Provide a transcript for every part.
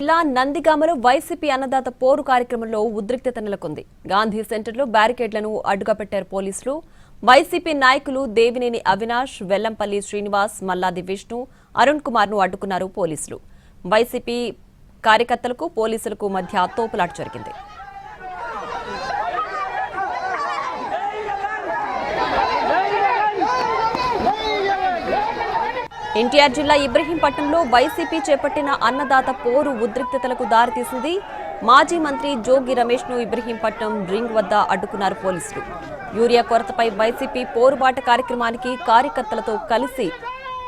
జిల్లా నందిగామలో వైసీపీ అన్నదాత పోరు కార్యక్రమంలో ఉద్రిక్తత నెలకొంది. గాంధీ సెంటర్లో బ్యారికేడ్లను అడ్డుగా పెట్టారు పోలీసులు. వైసీపీ నాయకులు దేవినేని అవినాష్, వెల్లంపల్లి శ్రీనివాస్, మల్లాది విష్ణు, అరుణ్ కుమార్ ను అడ్డుకున్నారు పోలీసులు. వైసీపీ కార్యకర్తలకు పోలీసులకు మధ్య తోపులాట జరిగింది. ఎన్టీఆర్ జిల్లా ఇబ్రహీంపట్నంలో వైసీపీ చేపట్టిన అన్నదాత పోరు ఉద్రిక్తతలకు దారితీసింది. మాజీ మంత్రి జోగి రమేష్ ను ఇబ్రహీంపట్నం రింగ్ వద్ద అడ్డుకున్నారు పోలీసులు. యూరియా కొరతపై వైసీపీ పోరుబాట కార్యక్రమానికి కార్యకర్తలతో కలిసి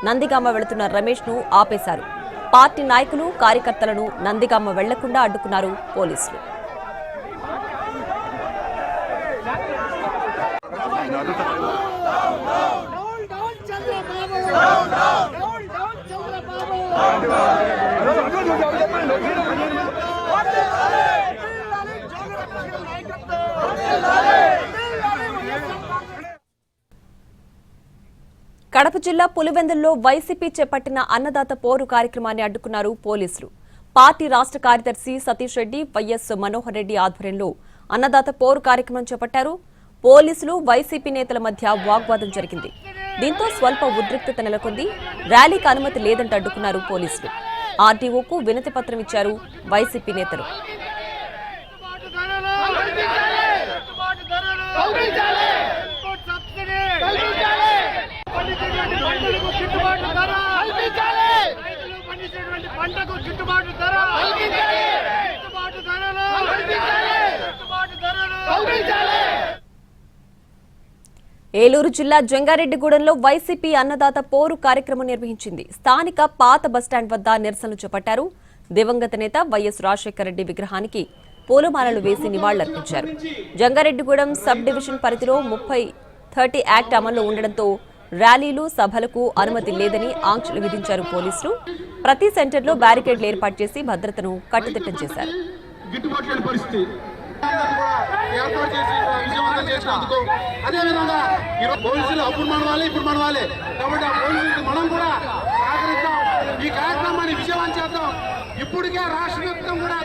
నందిగామ వెళుతున్న రమేష్ ను ఆపేశారు. పార్టీ నాయకులు కార్యకర్తలను నందిగామ వెళ్లకుండా అడ్డుకున్నారు పోలీసులు. కడప జిల్లా పులివెందుల్లో వైసీపీ చేపట్టిన అన్నదాత పోరు కార్యక్రమాన్ని అడ్డుకున్నారు పోలీసులు. పార్టీ రాష్ట్ర కార్యదర్శి సతీష్ రెడ్డి, వైఎస్ మనోహర్ రెడ్డి ఆధ్వర్యంలో అన్నదాత పోరు కార్యక్రమం చేపట్టారు. పోలీసులు వైసీపీ నేతల మధ్య వాగ్వాదం జరిగింది. దీంతో స్వల్ప ఉద్రిక్తత నెలకొంది. ర్యాలీకి అనుమతి లేదంటూ అడ్డుకున్నారు పోలీసులు. ఆర్టీఓకు వినతి పత్రం ఇచ్చారు వైసీపీ నేతలు. ఏలూరు జిల్లా జంగారెడ్డిగూడెంలో వైసీపీ అన్నదాత పోరు కార్యక్రమం నిర్వహించింది. స్థానిక పాత బస్టాండ్ వద్ద నిరసనలు చేపట్టారు. దివంగత నేత వైఎస్ రాజశేఖర రెడ్డి విగ్రహానికి పూలమాలలు వేసి నివాళులర్పించారు. జంగారెడ్డిగూడెం సబ్ డివిజన్ పరిధిలో 30 యాక్ట్ అమల్లో ఉండడంతో ర్యాలీలు, సభలకు అనుమతి లేదని ఆంక్షలు విధించారు పోలీసులు. ప్రతి సెంటర్లో బ్యారికేడ్లు ఏర్పాటు చేసి భద్రతను కట్టుదిట్టం చేశారు. అదేవిధంగా పోలీసులు అప్పుడు మనవాలి, ఇప్పుడు మనవాలి కాబట్టి ఆ పోలీసులకు మనం కూడా సహకరిద్దాం. ఈ కార్యక్రమాన్ని విజయవంతం చేద్దాం. ఇప్పటికే రాష్ట్ర వ్యాప్తంగా కూడా